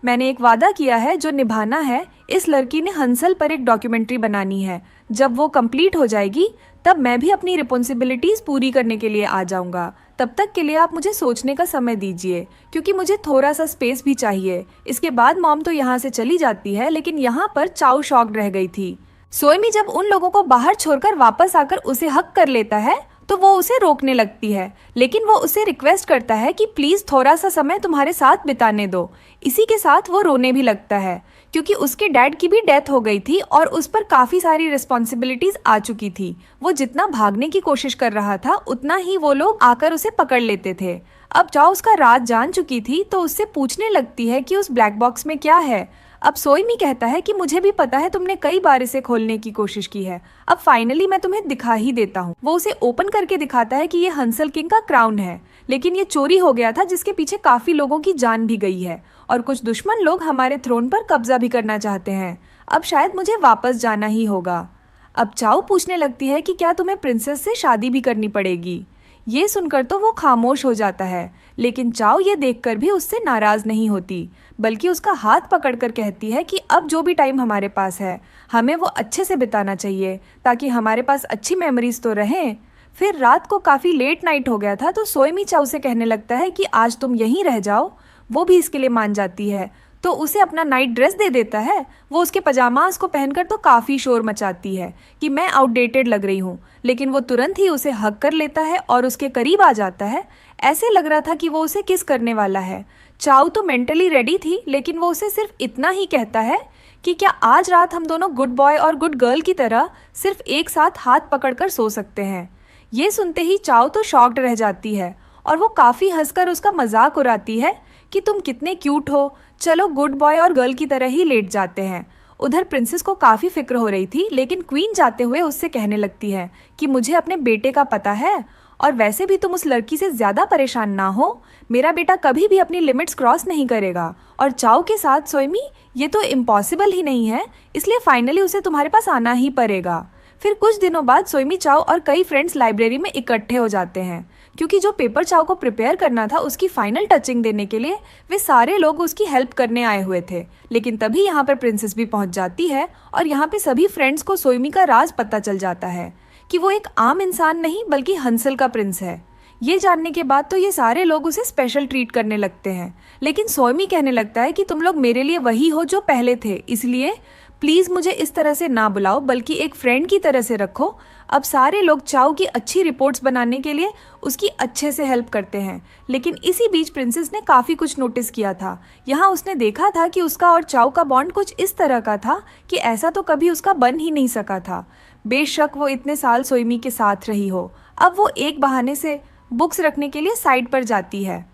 मैंने एक वादा किया है जो निभाना है। इस लड़की ने हंसल पर एक डॉक्यूमेंट्री बनानी है। जब वो कंप्लीट हो जाएगी तब मैं भी अपनी रिस्पॉन्सिबिलिटीज़ पूरी करने के लिए आ जाऊंगा। तब तक के लिए आप मुझे सोचने का समय दीजिए, क्योंकि मुझे थोड़ा सा स्पेस भी चाहिए। इसके बाद मॉम तो यहाँ से चली जाती है, लेकिन यहाँ पर चाओ शॉक्ड रह गई थी। सोइमी जब उन लोगों को बाहर छोड़कर वापस आकर उसे हक कर लेता है तो वो उसे रोकने लगती है, लेकिन वो उसे रिक्वेस्ट करता है कि प्लीज थोड़ा सा समय तुम्हारे साथ बिताने दो। इसी के साथ वो रोने भी लगता है, क्योंकि उसके डैड की भी डेथ हो गई थी और उस पर काफी सारी रिस्पॉन्सिबिलिटीज आ चुकी थी। वो जितना भागने की कोशिश कर रहा था उतना ही वो लोग आकर उसे पकड़ लेते थे। अब चाओ उसका राज जान चुकी थी तो उससे पूछने लगती है कि उस ब्लैक बॉक्स में क्या है। अब सोइमी कहता है कि मुझे भी पता है, तुमने कई बार इसे खोलने की कोशिश की है। अब फाइनली मैं तुम्हें दिखा ही देता हूँ। वो उसे ओपन करके दिखाता है कि ये हंसल किंग का क्राउन है, लेकिन ये चोरी हो गया था जिसके पीछे काफी लोगों की जान भी गई है और कुछ दुश्मन लोग हमारे थ्रोन पर कब्जा भी करना चाहते हैं। अब शायद मुझे वापस जाना ही होगा। अब चाओ पूछने लगती है कि क्या तुम्हें प्रिंसेस से शादी भी करनी पड़ेगी। ये सुनकर तो वो खामोश हो जाता है, लेकिन चाओ ये देखकर भी उससे नाराज नहीं होती, बल्कि उसका हाथ पकड़कर कहती है कि अब जो भी टाइम हमारे पास है हमें वो अच्छे से बिताना चाहिए, ताकि हमारे पास अच्छी मेमोरीज तो रहें। फिर रात को काफ़ी लेट नाइट हो गया था तो सोइमी चाओ से कहने लगता है कि आज तुम यहीं रह जाओ। वो भी इसके लिए मान जाती है, तो उसे अपना नाइट ड्रेस दे देता है। वो उसके पजामास को पहनकर तो काफ़ी शोर मचाती है कि मैं आउटडेटेड लग रही हूँ, लेकिन वो तुरंत ही उसे हग कर लेता है और उसके करीब आ जाता है। ऐसे लग रहा था कि वो उसे किस करने वाला है। चाओ तो मेंटली रेडी थी, लेकिन वो उसे सिर्फ इतना ही कहता है कि क्या आज रात हम दोनों गुड बॉय और गुड गर्ल की तरह सिर्फ एक साथ हाथ पकड़कर सो सकते हैं। ये सुनते ही चाओ तो शॉक्ड रह जाती है और वो काफ़ी हंसकर उसका मजाक उड़ाती है कि तुम कितने क्यूट हो, चलो गुड बॉय और गर्ल की तरह ही लेट जाते हैं। उधर प्रिंसेस को काफ़ी फिक्र हो रही थी, लेकिन क्वीन जाते हुए उससे कहने लगती है कि मुझे अपने बेटे का पता है और वैसे भी तुम उस लड़की से ज़्यादा परेशान ना हो। मेरा बेटा कभी भी अपनी लिमिट्स क्रॉस नहीं करेगा। और चाओ के साथ सोइमी ये तो इम्पॉसिबल ही नहीं है, इसलिए फाइनली उसे तुम्हारे पास आना ही पड़ेगा। फिर कुछ दिनों बाद सोइमी चाओ और कई फ्रेंड्स लाइब्रेरी में इकट्ठे हो जाते हैं, क्योंकि जो पेपर चाओ को प्रिपेयर करना था उसकी फाइनल टचिंग देने के लिए वे सारे लोग उसकी हेल्प करने आए हुए थे। लेकिन तभी यहाँ पर प्रिंसेस भी पहुँच जाती है और यहाँ पे सभी फ्रेंड्स को सोइमी का राज पता चल जाता है कि वो एक आम इंसान नहीं बल्कि हंसल का प्रिंस है। ये जानने के बाद तो ये सारे लोग उसे स्पेशल ट्रीट करने लगते हैं, लेकिन सोइमी कहने लगता है कि तुम लोग मेरे लिए वही हो जो पहले थे, इसलिए प्लीज़ मुझे इस तरह से ना बुलाओ, बल्कि एक फ्रेंड की तरह से रखो। अब सारे लोग चाओ की अच्छी रिपोर्ट्स बनाने के लिए उसकी अच्छे से हेल्प करते हैं, लेकिन इसी बीच प्रिंसेस ने काफ़ी कुछ नोटिस किया था। यहाँ उसने देखा था कि उसका और चाओ का बॉन्ड कुछ इस तरह का था कि ऐसा तो कभी उसका बन ही नहीं सका था। बेशक वो इतने साल सोइमी के साथ रही हो। अब वो एक बहाने से बुक्स रखने के लिए साइड पर जाती है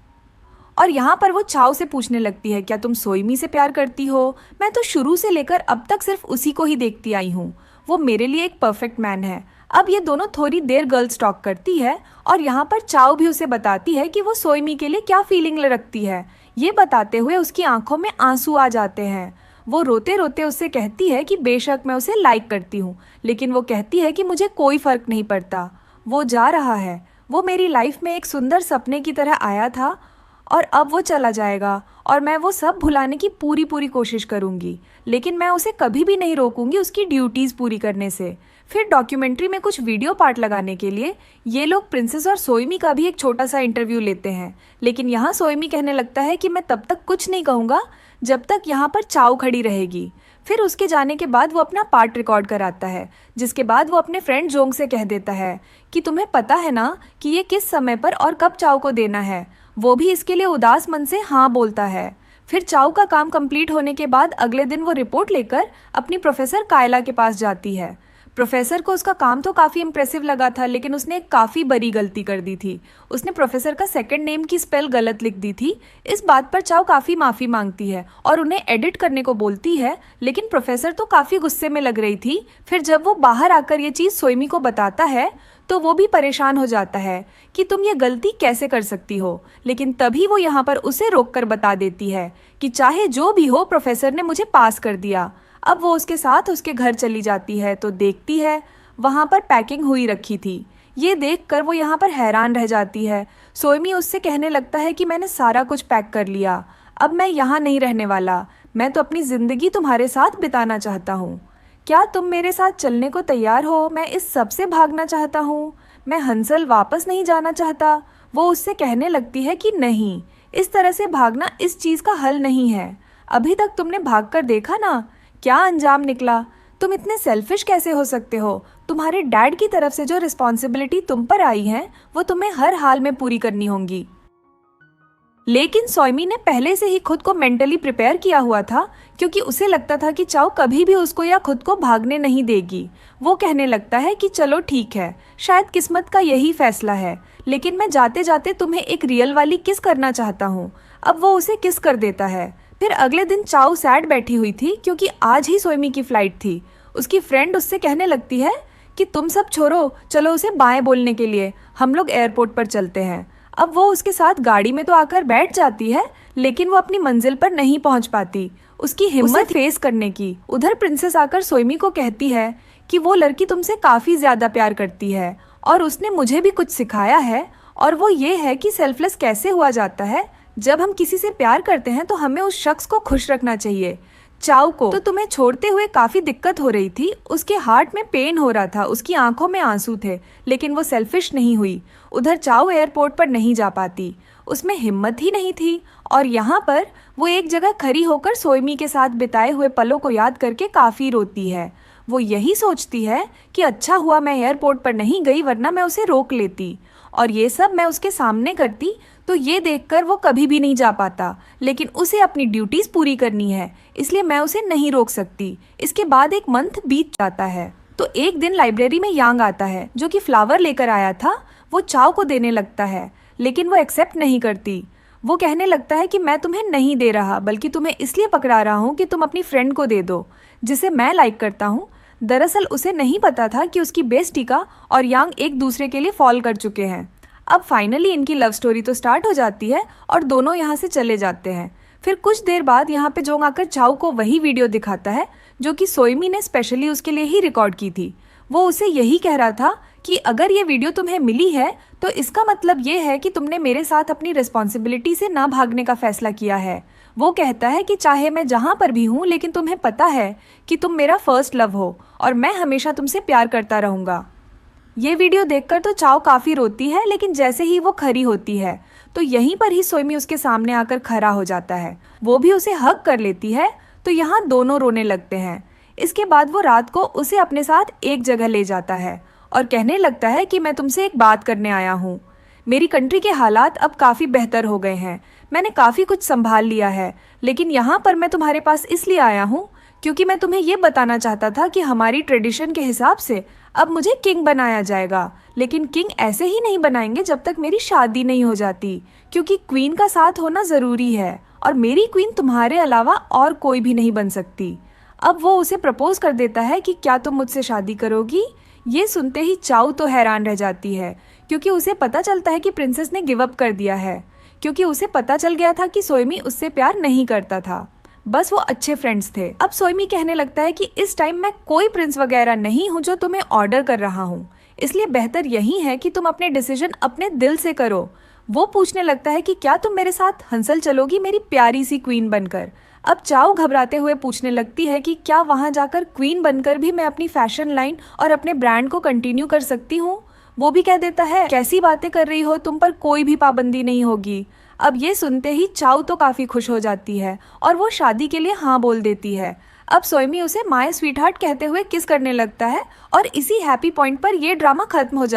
और यहाँ पर वो चाओ से पूछने लगती है, क्या तुम सोइमी से प्यार करती हो? मैं तो शुरू से लेकर अब तक सिर्फ उसी को ही देखती आई हूँ। वो मेरे लिए एक परफेक्ट मैन है। अब ये दोनों थोड़ी देर गर्ल्स टॉक करती है और यहाँ पर चाओ भी उसे बताती है कि वो सोइमी के लिए क्या फीलिंग रखती है। ये बताते हुए उसकी आंखों में आंसू आ जाते हैं। वो रोते रोते उससे कहती है कि बेशक मैं उसे लाइक करती हूँ, लेकिन वो कहती है कि मुझे कोई फ़र्क नहीं पड़ता। वो जा रहा है। वो मेरी लाइफ में एक सुंदर सपने की तरह आया था और अब वो चला जाएगा और मैं वो सब भुलाने की पूरी कोशिश करूँगी, लेकिन मैं उसे कभी भी नहीं रोकूंगी उसकी ड्यूटीज़ पूरी करने से। फिर डॉक्यूमेंट्री में कुछ वीडियो पार्ट लगाने के लिए ये लोग प्रिंसेस और सोइमी का भी एक छोटा सा इंटरव्यू लेते हैं, लेकिन यहाँ सोइमी कहने लगता है कि मैं तब तक कुछ नहीं कहूँगा जब तक यहाँ पर चाओ खड़ी रहेगी। फिर उसके जाने के बाद वो अपना पार्ट रिकॉर्ड कराता है, जिसके बाद वो अपने फ्रेंड जोंग से कह देता है कि तुम्हें पता है ना कि ये किस समय पर और कब चाओ को देना है। वो भी इसके लिए उदास मन से हाँ बोलता है। फिर चाओ का काम कंप्लीट होने के बाद अगले दिन वो रिपोर्ट लेकर अपनी प्रोफेसर कायला के पास जाती है। प्रोफेसर को उसका काम तो काफ़ी इम्प्रेसिव लगा था, लेकिन उसने एक काफ़ी बड़ी गलती कर दी थी। उसने प्रोफेसर का सेकंड नेम की स्पेल गलत लिख दी थी। इस बात पर चाओ काफ़ी माफ़ी मांगती है और उन्हें एडिट करने को बोलती है, लेकिन प्रोफेसर तो काफ़ी गुस्से में लग रही थी। फिर जब वो बाहर आकर ये चीज़ सोइमी को बताता है तो वो भी परेशान हो जाता है कि तुम ये गलती कैसे कर सकती हो, लेकिन तभी वो यहाँ पर उसे रोककर बता देती है कि चाहे जो भी हो, प्रोफेसर ने मुझे पास कर दिया। अब वो उसके साथ उसके घर चली जाती है तो देखती है वहाँ पर पैकिंग हुई रखी थी। ये देखकर वो यहाँ पर हैरान रह जाती है। सोइमी उससे कहने लगता है कि मैंने सारा कुछ पैक कर लिया, अब मैं यहाँ नहीं रहने वाला, मैं तो अपनी ज़िंदगी तुम्हारे साथ बिताना चाहता हूँ। क्या तुम मेरे साथ चलने को तैयार हो? मैं इस सब से भागना चाहता हूँ, मैं हंसल वापस नहीं जाना चाहता। वो उससे कहने लगती है कि नहीं, इस तरह से भागना इस चीज़ का हल नहीं है। अभी तक तुमने भागकर देखा ना, क्या अंजाम निकला। तुम इतने सेल्फिश कैसे हो सकते हो? तुम्हारे डैड की तरफ से जो रिस्पॉन्सिबिलिटी तुम पर आई है वो तुम्हें हर हाल में पूरी करनी होंगी। लेकिन सोइमी ने पहले से ही खुद को मेंटली प्रिपेयर किया हुआ था, क्योंकि उसे लगता था कि चाओ कभी भी उसको या खुद को भागने नहीं देगी। वो कहने लगता है कि चलो ठीक है, शायद किस्मत का यही फैसला है, लेकिन मैं जाते जाते तुम्हें एक रियल वाली किस करना चाहता हूँ। अब वो उसे किस कर देता है। फिर अगले दिन चाओ सैड बैठी हुई थी क्योंकि आज ही सोइमी की फ्लाइट थी। उसकी फ्रेंड उससे कहने लगती है कि तुम सब छोड़ो, चलो उसे बाएं बोलने के लिए हम लोग एयरपोर्ट पर चलते हैं। अब वो उसके साथ गाड़ी में तो आकर बैठ जाती है, लेकिन वो अपनी मंजिल पर नहीं पहुंच पाती उसकी हिम्मत फेस करने की। उधर प्रिंसेस आकर सोइमी को कहती है कि वो लड़की तुमसे काफ़ी ज़्यादा प्यार करती है और उसने मुझे भी कुछ सिखाया है, और वो ये है कि सेल्फलेस कैसे हुआ जाता है। जब हम किसी से प्यार करते हैं तो हमें उस शख्स को खुश रखना चाहिए। चाओ को तो तुम्हें छोड़ते हुए काफ़ी दिक्कत हो रही थी, उसके हार्ट में पेन हो रहा था, उसकी आंखों में आंसू थे, लेकिन वो सेल्फिश नहीं हुई। उधर चाओ एयरपोर्ट पर नहीं जा पाती, उसमें हिम्मत ही नहीं थी, और यहाँ पर वो एक जगह खड़ी होकर सोइमी के साथ बिताए हुए पलों को याद करके काफ़ी रोती है। वो यही सोचती है कि अच्छा हुआ मैं एयरपोर्ट पर नहीं गई, वरना मैं उसे रोक लेती और ये सब मैं उसके सामने करती तो ये देखकर वो कभी भी नहीं जा पाता, लेकिन उसे अपनी ड्यूटीज़ पूरी करनी है, इसलिए मैं उसे नहीं रोक सकती। इसके बाद एक मंथ बीत जाता है तो एक दिन लाइब्रेरी में यांग आता है जो कि फ्लावर लेकर आया था। वो चाओ को देने लगता है, लेकिन वो एक्सेप्ट नहीं करती। वो कहने लगता है कि मैं तुम्हें नहीं दे रहा, बल्कि तुम्हें इसलिए पकड़ा रहा हूँ कि तुम अपनी फ्रेंड को दे दो जिसे मैं लाइक करता हूँ। दरअसल उसे नहीं पता था कि उसकी बेस्टिका और यांग एक दूसरे के लिए फॉल कर चुके हैं। अब फाइनली इनकी लव स्टोरी तो स्टार्ट हो जाती है और दोनों यहाँ से चले जाते हैं। फिर कुछ देर बाद यहाँ पे जोंग आकर चाओ को वही वीडियो दिखाता है जो कि सोइमी ने स्पेशली उसके लिए ही रिकॉर्ड की थी। वो उसे यही कह रहा था कि अगर ये वीडियो तुम्हें मिली है तो इसका मतलब ये है कि तुमने मेरे साथ अपनी रिस्पॉन्सिबिलिटी से ना भागने का फैसला किया है। वो कहता है कि चाहे मैं जहाँ पर भी हूँ, लेकिन तुम्हें पता है कि तुम मेरा फर्स्ट लव हो और मैं हमेशा तुमसे प्यार करता रहूँगा। ये वीडियो देखकर तो चाओ काफ़ी रोती है, लेकिन जैसे ही वो खड़ी होती है तो यहीं पर ही सोइमी उसके सामने आकर खड़ा हो जाता है। वो भी उसे हग कर लेती है तो यहाँ दोनों रोने लगते हैं। इसके बाद वो रात को उसे अपने साथ एक जगह ले जाता है और कहने लगता है कि मैं तुमसे एक बात करने आया हूँ। मेरी कंट्री के हालात अब काफ़ी बेहतर हो गए हैं, मैंने काफ़ी कुछ संभाल लिया है, लेकिन यहाँ पर मैं तुम्हारे पास इसलिए आया हूँ क्योंकि मैं तुम्हें ये बताना चाहता था कि हमारी ट्रेडिशन के हिसाब से अब मुझे किंग बनाया जाएगा, लेकिन किंग ऐसे ही नहीं बनाएंगे जब तक मेरी शादी नहीं हो जाती, क्योंकि क्वीन का साथ होना ज़रूरी है और मेरी क्वीन तुम्हारे अलावा और कोई भी नहीं बन सकती। अब वो उसे प्रपोज कर देता है कि क्या तुम मुझसे शादी करोगी। ये सुनते ही चाओ तो हैरान रह जाती है, क्योंकि उसे पता चलता है कि प्रिंसेस ने गिव अप कर दिया है, क्योंकि उसे पता चल गया था कि सोइमी उससे प्यार नहीं करता था, बस वो अच्छे फ्रेंड्स थे। अब सोइमी कहने लगता है कि इस टाइम मैं कोई प्रिंस वगैरह नहीं हूँ जो तुम्हें ऑर्डर कर रहा हूँ, इसलिए बेहतर यही है कि तुम अपने डिसीजन अपने दिल से करो। वो पूछने लगता है कि क्या तुम मेरे साथ हंसल चलोगी मेरी प्यारी सी क्वीन बनकर। अब चाओ घबराते हुए पूछने लगती है कि क्या वहाँ जाकर क्वीन बनकर भी मैं अपनी फैशन लाइन और अपने ब्रांड को कंटिन्यू कर सकती हूँ। वो भी कह देता है कैसी बातें कर रही हो, तुम पर कोई भी पाबंदी नहीं होगी। अब ये सुनते ही चाओ तो काफ़ी खुश हो जाती है और वो शादी के लिए हाँ बोल देती है। अब सोइमी उसे माय स्वीटहार्ट कहते हुए किस करने लगता है और इसी हैप्पी पॉइंट पर यह ड्रामा खत्म हो जाता है।